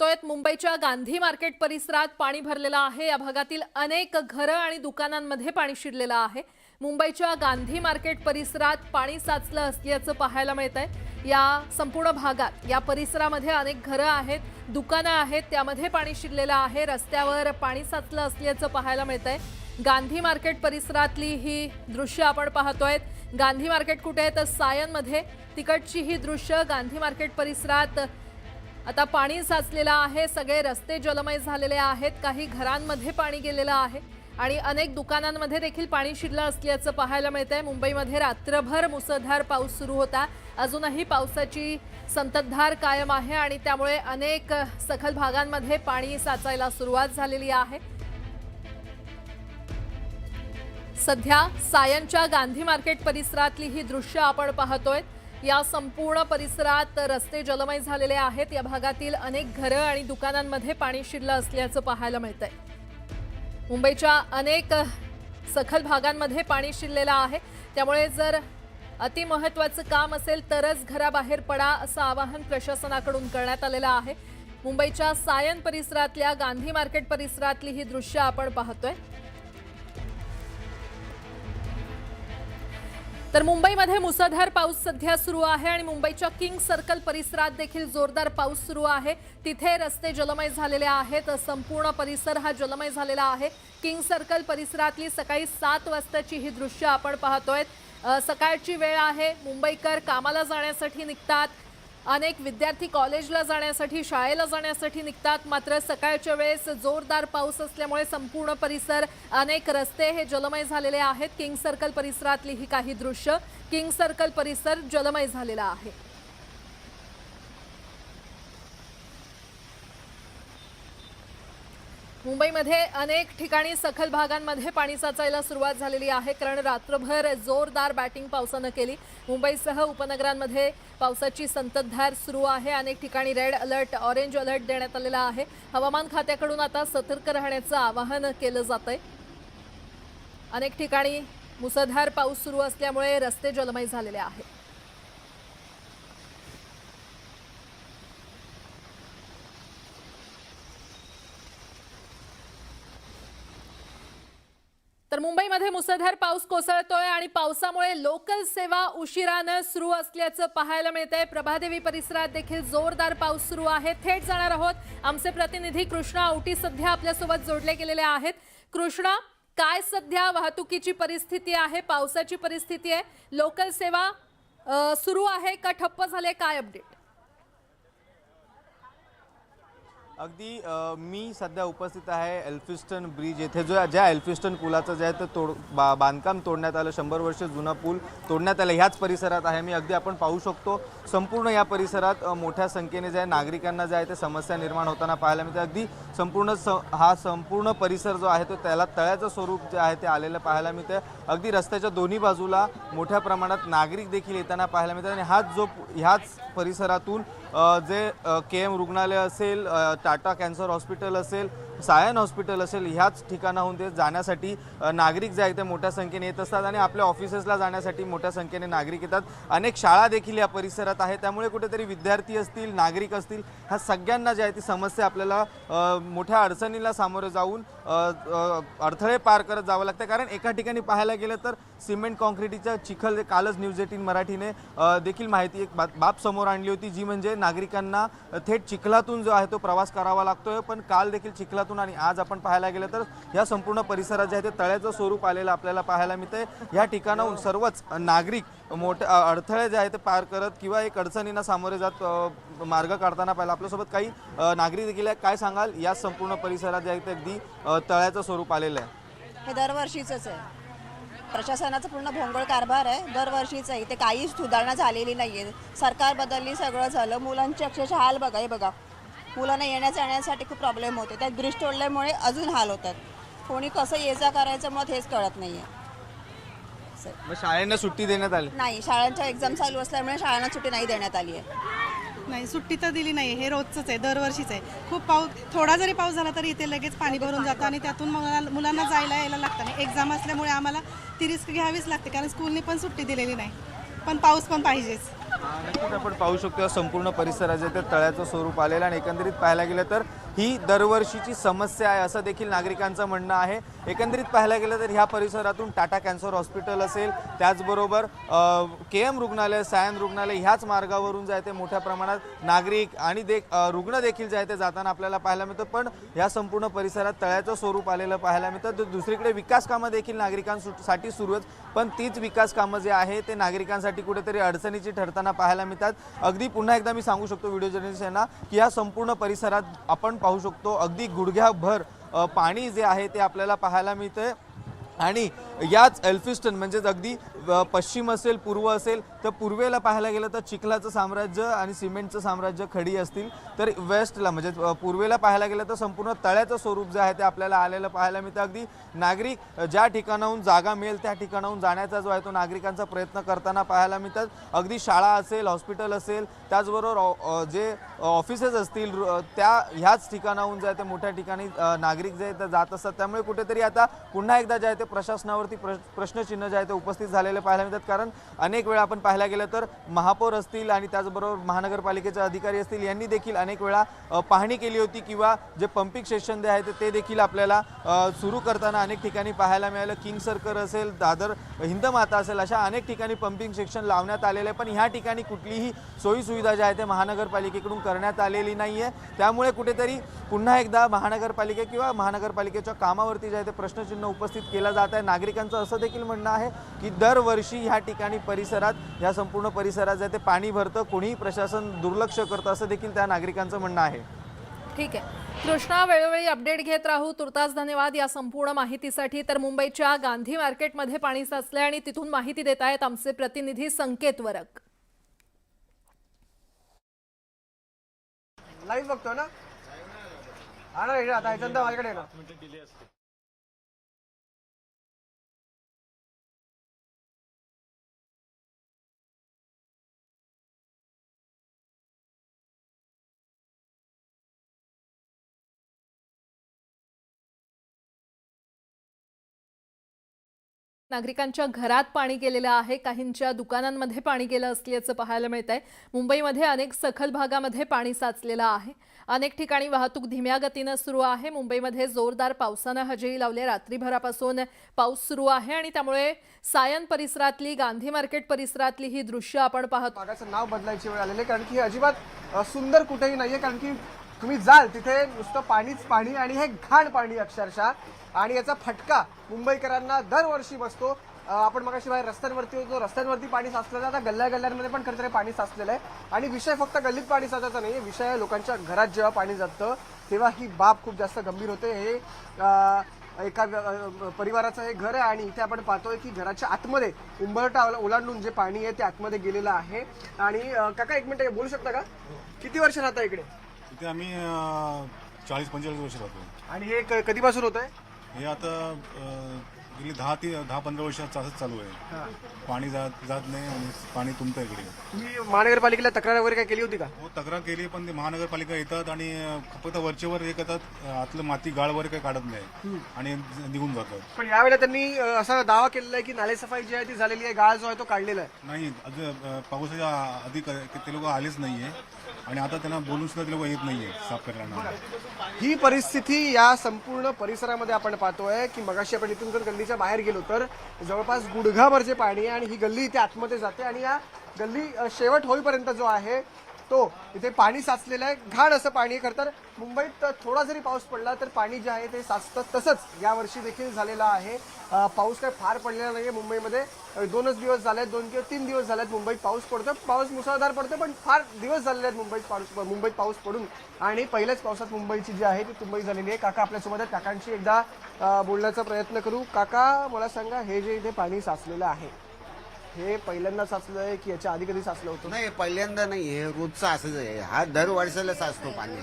पाहतोय मुंबईच्या गांधी मार्केट परिसरात पाणी भरलेलं आहे। या भागातील अनेक घरं आणि दुकानांमध्ये पाणी शिरलेलं आहे। मुंबईच्या गांधी मार्केट परिसरात पाणी साचलं असल्याचं पाहायला मिळतंय। या संपूर्ण भागात या परिसरामध्ये अनेक घरं आहेत, दुकानं आहेत, त्यामध्ये पाणी शिरलेलं आहे। रस्त्यावर पाणी साचलं असल्याचं पाहायला मिळतंय। गांधी मार्केट परिसरातली ही दृश्य आपण पाहतोय। गांधी मार्केट कुठे आहे तर सायनमध्ये, तिकडची ही दृश्य। गांधी मार्केट परिसरात आता पाणी साचलेलं आहे, सगळे रस्ते जलमय झालेले आहेत, काही घरांमध्ये पाणी गेलेलं आहे आणि अनेक दुकानांमध्ये देखील पाणी शिरलं असल्याचं पाहायला मिळतंय। मुंबईमध्ये रात्रभर मुसळधार पाऊस सुरू होता, अजूनही पावसाची संततधार कायम आहे आणि त्यामुळे अनेक सखल भागांमध्ये पाणी साचायला सुरुवात झालेली आहे। सध्या सायनच्या गांधी मार्केट परिसरातली ही दृश्य आपण पाहतोय। या संपूर्ण परिसरात रस्ते जलमय झालेले आहेत। या भागातील अनेक घरं आणि दुकानांमध्ये पाणी शिरलं असल्याचं पाहायला मिळतंय। मुंबईच्या अनेक सखल भागांमध्ये पाणी शिरलेलं आहे, त्यामुळे जर अतिमहत्त्वाचं काम असेल तरच घराबाहेर पडा असं आवाहन प्रशासनाकडून करण्यात आलेलं आहे। मुंबईच्या सायन परिसरातल्या गांधी मार्केट परिसरातली ही दृश्य आपण पाहतोय। तर मुंबईमध्ये मुसळधार पाऊस सध्या सुरू आहे आणि मुंबईच्या किंग सर्कल परिसरात देखील जोरदार पाऊस सुरू आहे। तिथे रस्ते जलमय झालेले आहेत, संपूर्ण परिसर हा जलमय झालेला आहे। किंग सर्कल परिसरातली सकाळी 7 वाजताची ही दृश्य आपण पाहतोय। सकाळची वेळ आहे, मुंबईकर कामाला जाण्यासाठी निघतात, अनेक विद्यार्थी कॉलेजला जाण्यासाठी, शाळेला जाण्यासाठी निघतात। मात्र सकाळच्या वेळेस जोरदार पाऊस असल्यामुळे संपूर्ण परिसर, अनेक रस्ते हे जलमय झालेले आहेत। किंग सर्कल परिसरातली ही काही दृश्य, किंग सर्कल परिसर जलमय झालेला आहे। मुंबईमध्ये अनेक ठिकाणी सखल भागांमध्ये पाणी साचायला सुरुवात झालेली आहे, कारण रात्रभर जोरदार बॅटिंग पावसानं केली। मुंबईसह उपनगरांमध्ये पावसाची संततधार सुरू आहे। अनेक ठिकाणी रेड अलर्ट, ऑरेंज अलर्ट देण्यात आलेला आहे। हवामान खात्याकडून आता सतर्क राहण्याचं आवाहन केलं जातंय। अनेक ठिकाणी मुसळधार पाऊस सुरू असल्यामुळे रस्ते जलमय झालेले आहेत। तर मुंबईमध्ये मुसळधार पाऊस कोसळतोय आणि पावसामुळे लोकल सेवा उशिरानं सुरू असल्याचं पाहायला मिळतंय। प्रभादेवी परिसरात देखील जोरदार पाऊस सुरू आहे। थेट जाणार आहोत, आमचे प्रतिनिधी कृष्णा औटी सध्या आपल्यासोबत जोडले गेलेले आहेत। कृष्णा, काय सध्या वाहतुकीची परिस्थिती आहे, पावसाची परिस्थिती आहे, लोकल सेवा सुरू आहे का ठप्प झाले, काय अपडेट? अगदी मी सध्या उपस्थित आहे एल्फिस्टन ब्रिज येथे, जो ज्या एल्फिस्टन पुलाचं जे आहे ते बांधकाम तोडण्यात आलं, 100 वर्ष जुना पूल तोडण्यात आला, ह्याच परिसरात आहे मी। अगदी आपण पाहू शकतो संपूर्ण या परिसरात मोठ्या संख्येने जे आहे नागरिकांना जे आहे ते समस्या निर्माण होताना पाहायला मिळते। अगदी हा संपूर्ण परिसर जो आहे तो त्याला तळ्याचं स्वरूप जे आहे ते आलेलं पाहायला मिळते। अगदी रस्त्याच्या दोन्ही बाजूला मोठ्या प्रमाणात नागरिक देखील येताना पाहायला मिळतात आणि ह्याच परिसरातून जे KM रुग्णालय असेल, टाटा कॅन्सर हॉस्पिटल असेल, सायन हॉस्पिटल असेल, ह्याच ठिकाणाहून ते जाण्यासाठी नागरिक जे आहे ते मोठ्या संख्येने येत असतात आणि आपल्या ऑफिसेसला जाण्यासाठी मोठ्या संख्येने नागरिक येतात। अनेक शाळा देखील या परिसरात आहे, त्यामुळे कुठेतरी विद्यार्थी असतील, नागरिक असतील, ह्या सगळ्यांना जे आहे ती समस्या आपल्याला मोठ्या अडचणीला सामोरे जाऊन अडथळे पार करत जावं लागतं। कारण एका ठिकाणी पाहायला गेलं तर सिमेंट कॉन्क्रीटचा चिखल, कालच न्यूज 18 मराठीने देखील माहिती एक बाब समोर आणली होती, जी म्हणजे नागरिकांना थेट चिखलातून जो आहे तो प्रवास करावा लागतोय। पण काल देखील चिखलातून आणि आज आपण पाहायला गेलं तर या संपूर्ण परिसरात जे आहे ते तळ्याचं स्वरूप आलेलं आपल्याला पाहायला मिळतंय। या ठिकाणाहून सर्वच नागरिक मोठे अडथळे जे आहे ते पार करत किंवा एक अडचणींना सामोरे जात मार्ग काढताना पाहिलं। आपल्यासोबत काही नागरिक देखील आहे, काय सांगाल या संपूर्ण परिसरात जे आहे ते अगदी तळ्याचं स्वरूप आलेलं आहे? हे दरवर्षीचंच आहे, प्रशासनाचा पूर्ण भोंगळ कारभार आहे, दरवर्षीच आहे। इथे काहीच सुधारणा झालेली नाही आहे। सरकार बदलली, सगळं झालं, मुलांची अक्षरशः हाल बघा, हे बघा, मुलांना येण्यासाठी खूप प्रॉब्लेम होते। त्यात ब्रिज तोडल्यामुळे अजून हाल होतात। कोणी कसं ये जा करायचं मग हेच कळत नाही आहे। मग शाळांना सुट्टी देण्यात आली नाही, शाळांच्या एक्झाम चालू असल्यामुळे शाळांना सुट्टी नाही देण्यात आली आहे। नाही, सुट्टी तर दिली नाही, हे रोजचंच आहे, दरवर्षीच आहे। खूप पाऊस, थोडा जरी पाऊस झाला तरी इथे लगेच पाणी भरून जातं आणि त्यातून मुलांना जायला यायला लागतं नाही। एक्झाम असल्यामुळे आम्हाला ती रिस्क घ्यावीच लागते, कारण स्कूलने पण सुट्टी दिलेली नाही, पण पाऊस पण पाहिजेच। नक्कीच आपण पाहू शकतो संपूर्ण परिसराचे ते तळ्याचं स्वरूप आलेलं आणि एकंदरीत पाहायला गेलं तर ही दरवर्षीची समस्या आहे असं देखील नागरिकांचं म्हणणं आहे। एकंदरीत पाहायला गेलं तर ह्या परिसरातून टाटा कॅन्सर हॉस्पिटल असेल, त्याचबरोबर KM रुग्णालय, सायन रुग्णालय ह्याच मार्गावरून जे आहे ते मोठ्या प्रमाणात नागरिक आणि रुग्ण देखील जे आहे ते जाताना आपल्याला पाहायला मिळतं। पण ह्या संपूर्ण परिसरात तळ्याचं स्वरूप आलेलं पाहायला मिळतं। तर दुसरीकडे विकास कामं देखील नागरिकांसाठी सुरू आहेत, पण तीच विकास कामं जे आहे ते नागरिकांसाठी कुठेतरी अडचणीची ठरताना पाहायला मिळतात। अगदी पुन्हा एकदा मी सांगू शकतो व्हिडिओ जर्नलिस्ट यांना की या संपूर्ण परिसरात आपण पाहू शकतो अगदी गुडघ्याभर पाणी जे आहे ते आपल्याला पाहायला मिळतंय आणि याच एल्फिस्टन म्हणजेच अगदी पश्चिम असेल, पूर्व असेल, तर पूर्वेला पाहायला गेलं तर चिखलाचं साम्राज्य आणि सिमेंटचं साम्राज्य खडी असतील, तर वेस्टला म्हणजे पूर्वेला पाहायला गेलं तर संपूर्ण तळ्याचं स्वरूप जे आहे ते आपल्याला आलेलं पाहायला मिळतं। अगदी नागरिक ज्या ठिकाणाहून जागा मिळेल त्या ठिकाणाहून जाण्याचा जो आहे तो नागरिकांचा प्रयत्न करताना पाहायला मिळतात। अगदी शाळा असेल, हॉस्पिटल असेल, त्याचबरोबर जे ऑफिसेस असतील त्या ह्याच ठिकाणाहून जे आहे ते मोठ्या ठिकाणी नागरिक जे आहे जात असतात। त्यामुळे कुठेतरी आता पुन्हा एकदा जे आहे ते प्रशासनावरती प्रश्नचिन्ह जे आहे ते उपस्थित झालेले पाहायला मिळतात। कारण अनेक वेळा आपण पाहायला गेलं तर महापौर असतील आणि त्याचबरोबर महानगरपालिकेचे अधिकारी असतील यांनी देखील अनेक वेळा पाहणी केली होती किंवा जे पंपिंग स्टेशन जे आहे ते देखील आपल्याला सुरू करताना अनेक ठिकाणी पाहायला मिळालं। किंग सर्कल असेल, दादर हिंदमाता असेल, अशा अनेक ठिकाणी पंपिंग स्टेशन लावण्यात आलेले आहे, पण ह्या ठिकाणी कुठलीही सोयी सुविधा ज्या आहे ते महानगरपालिकेकडून करण्यात आलेली नाही आहे। त्यामुळे कुठेतरी पुन्हा एकदा महानगरपालिका किंवा महानगरपालिकेच्या कामावरती जे आहे ते प्रश्नचिन्ह उपस्थित केला जात आहे। नागरिकांचं असं देखील म्हणणं आहे की दरवर्षी ह्या ठिकाणी परिसरात ह्या संपूर्ण परिसरात जे ते पाणी भरतं, कोणीही प्रशासन दुर्लक्ष करतं असं देखील त्या नागरिकांचं म्हणणं आहे। ठीक आहे कृष्णा, वेळोवेळी अपडेट घेत राहू। तुर्तास धन्यवाद या संपूर्ण माहितीसाठी। तर मुंबईच्या गांधी मार्केटमध्ये पाणी साचलंय आणि तिथून माहिती देत आहेत आमचे प्रतिनिधी संकेत वरक। लाईव्ह बघतो ना, आता याच्यानंतर माझ्याकडे येणार नागरिकांच्या घरात पाणी गेलेलं आहे, काहींच्या दुकानांमध्ये पाणी गेलं असल्याचं पाहायला मिळतंय। मुंबईमध्ये अनेक सखल भागामध्ये पाणी साचलेलं आहे। अनेक ठिकाणी वाहतूक धीम्या गतीनं सुरू आहे। मुंबईमध्ये जोरदार पावसानं हजेरी लावली। रात्रीभरापासून पाऊस सुरू आहे आणि त्यामुळे सायन परिसरातली, गांधी मार्केट परिसरातली ही दृश्य आपण पाहतो। भागाचं नाव बदलायची वेळ आलेली आहे, कारण की अजिबात सुंदर कुठेही नाहीये। कारण की तुम्ही जाल तिथे नुसतं पाणीच पाणी आणि हे घाण पाणी अक्षरशः, आणि याचा फटका मुंबईकरांना दरवर्षी बसतो। आपण मगाशी बाहेर रस्त्यांवरती होतो, रस्त्यांवरती पाणी साचलेलं आहे, आता गल्ल्या-गल्ल्यांमध्ये पण खरंतर पाणी साचलेलं आहे। आणि विषय फक्त गल्लीत पाणी साचायचा नाही, विषय लोकांच्या घरात जेव्हा पाणी जातं तेव्हा ही बाब खूप जास्त गंभीर होते। हे एका परिवाराचं हे घर आहे आणि इथे आपण पाहतोय की घराच्या आतमध्ये उंबरठा ओलांडून जे पाणी आहे ते आतमध्ये गेलेलं आहे। आणि काका एक मिनिट बोलू शकता का, किती वर्ष राहता इकडे? इथे आम्ही 40-45 वर्ष राहतो। आणि हे कधीपासून होत आहे? हे आता गेली 10-15 वर्ष असंच चालू आहे। पाणी जात नाही आणि पाणी तुंबतं इकडे। तुम्ही महानगरपालिकेला तक्रार वगैरे काय केली होती का? हो, तक्रार केली, पण ते महानगरपालिका येतात आणि फक्त वरचेवर हे करतात, आतलं माती गाळ वगैरे काही काढत नाही आणि निघून जातात। पण यावेळेला त्यांनी असा दावा केलेला आहे की नाले सफाई जी आहे ती झालेली आहे, गाळ जो आहे तो काढलेला आहे। नाही, अजून पावसाच्या आधी ते लोक आलेच नाहीये आणि आता त्यांना बोलून सुद्धा ते लोक येत नाहीये साफ करायला। ही परिस्थिती या संपूर्ण परिसरामध्ये आपण पाहतोय की मगाशी आपण इथून जर गल्लीच्या बाहेर गेलो तर जवळपास गुडघाभर जे पाणी आहे आणि ही गल्ली इथे आतमध्ये जाते आणि या गल्ली शेवट होईपर्यंत जो आहे तो इथे पाणी साचलेलं आहे, घाण असं पाणी। खरं तर मुंबईत थोडा जरी पाऊस पडला तर पाणी जे आहे ते साचतं, तसंच यावर्षी देखील झालेलं आहे। पाऊस काय फार पडलेला नाहीये मुंबईमध्ये, 2 दिवस झालेत, 2 किंवा 3 दिवस झालेत मुंबईत पाऊस पडतो। पाऊस मुसळधार पडतो, पण फार दिवस झालेले आहेत मुंबईत पाऊस पडून, आणि पहिल्याच पावसात मुंबईची जी आहे ती तुंबई झालेली आहे। काका आपल्यासोबत आहेत, काकांशी एकदा बोलण्याचा प्रयत्न करू। काका मला सांगा, हे जे इथे पाणी साचलेलं आहे हे पहिल्यांदा साचलं आहे की याच्या आधी कधी साचलं होतं? नाही, पहिल्यांदा नाही, हे रोजचं असंच आहे। हा दरवर्षाला साचतो पाणी,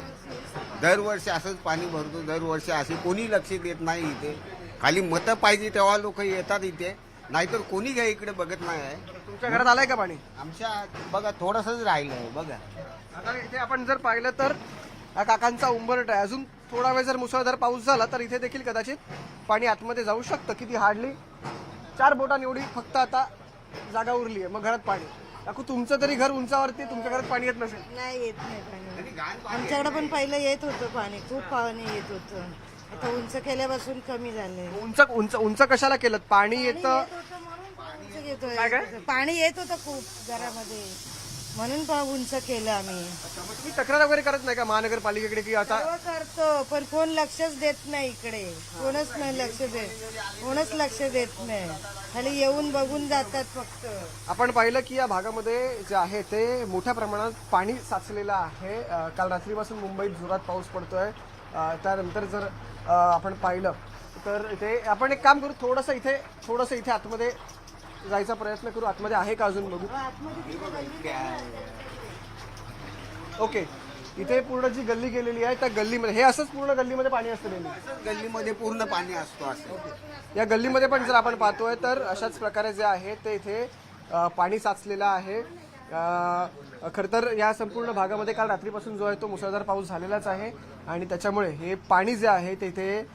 दरवर्षी असंच पाणी भरतो, दरवर्षी असे कोणी लक्ष देत नाही। इथे खाली मतं पाहिजे तेव्हा लोक येतात इथे, नाहीतर कोणी काही इकडे बघत नाही आहे। तुमच्या घरात आलंय का पाणी? आमच्या बघा थोडंसंच राहिलं आहे बघा। आता इथे आपण जर पाहिलं तर हा काकांचा उंबरठा आहे, अजून थोडा वेळ जर मुसळधार पाऊस झाला तर इथे देखील कदाचित पाणी आतमध्ये जाऊ शकतं। किती हार्डली 4 बोटांनी एवढी फक्त आता जागा उरली आहे, मग घरात पाणी। काकू तुमचं तरी घर उंचावरती, तुमच्या घरात पाणी येत नसेल? नाही येत नाही पाणी. आमच्याकडे पण पहिलं येत होतं पाणी, खूप पाणी येत होतं. आता उंच केल्यापासून कमी झालंय. उंच उंच उंच कशाला केलं? पाणी येतं उंच येतोय. पाणी येत होतं खूप घरामध्ये, म्हणून उंच केलं आम्ही. तुम्ही तक्रार वगैरे करत नाही का महानगरपालिकेकडे की आता? सर्व करतो, पण कोण लक्षच देत नाही इकडे. कोणच नाही लक्ष देत, कोणच लक्ष देत नाही. खाली येऊन बघून जातात फक्त. आपण पाहिलं की या भागामध्ये जे आहे ते मोठ्या प्रमाणात पाणी साचलेलं आहे. काल रात्रीपासून मुंबईत जोरात पाऊस पडतोय. त्यानंतर जर आपण पाहिलं तर इथे आपण एक काम करू, थोडंसं इथे आतमध्ये जायचा प्रयत्न करू. आतमध्ये आहे का अजून बघू. ओके, इथे पूर्ण जी गल्ली गेलेली आहे त्या गल्लीमध्ये हे असंच पूर्ण गल्लीमध्ये पाणी असतं नेहमी. गल्लीमध्ये पूर्ण पाणी असतो असं. या गल्लीमध्ये पण जर आपण पाहतोय तर अशाच प्रकारे जे आहे ते इथे पाणी साचलेलं आहे. खरं तर या संपूर्ण भागामध्ये काल रात्रीपासून जो आहे तो मुसळधार पाऊस झालेलाच आहे आणि त्याच्यामुळे हे पाणी जे आहे ते इथे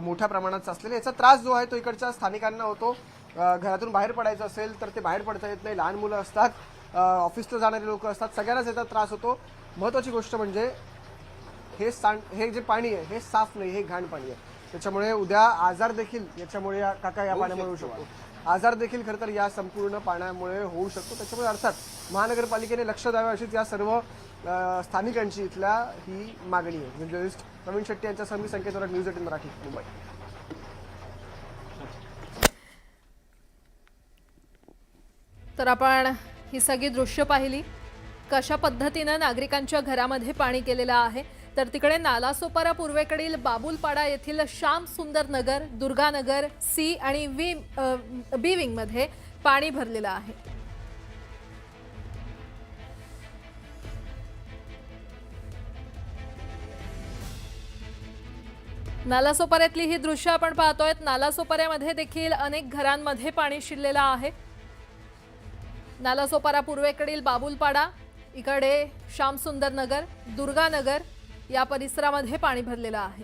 मोठ्या प्रमाणात साचलेलं. याचा त्रास जो आहे तो इकडच्या स्थानिकांना होतो. घरातून बाहेर पडायचं असेल तर ते बाहेर पडता येत नाही. लहान मुलं असतात, ऑफिसला जाणारे लोक असतात, सगळ्यांनाच याचा त्रास होतो. महत्त्वाची गोष्ट म्हणजे हे जे पाणी आहे हे साफ नाही, हे घाण पाणी आहे. त्याच्यामुळे उद्या आजार देखील याच्यामुळे या पाण्यामुळे होऊ शकतो. आजार देखील खरं तर या संपूर्ण पाण्यामुळे होऊ शकतो. त्याच्यामुळे अर्थात महानगरपालिकेने लक्ष द्यावे अशीच या सर्व स्थानिकांची इथल्या ही मागणी आहे. जर्नलिस्ट प्रवीण शेट्टी यांच्यासह मी संकेत वरड, न्यूज 18 मराठी, मुंबई. तर आपण ही सगळी दृश्य पाहिली, कशा पद्धतीनं नागरिकांच्या घरामध्ये पाणी गेलेलं आहे. तर तिकडे नालासोपारा पूर्वेकडील बाबुलपाडा येथील श्याम सुंदर नगर, दुर्गानगर सी आणि बी विंगमध्ये पाणी भरलेलं आहे. नालासोपाऱ्यातली ही दृश्य आपण पाहतोय. नालासोपाऱ्यामध्ये देखील अनेक घरांमध्ये पाणी शिरलेलं आहे. नालासोपारा पूर्वेकडील बाबुलपाडा, इकडे श्यामसुंदर नगर, दुर्गानगर या परिसरामध्ये पाणी भरलेलं आहे.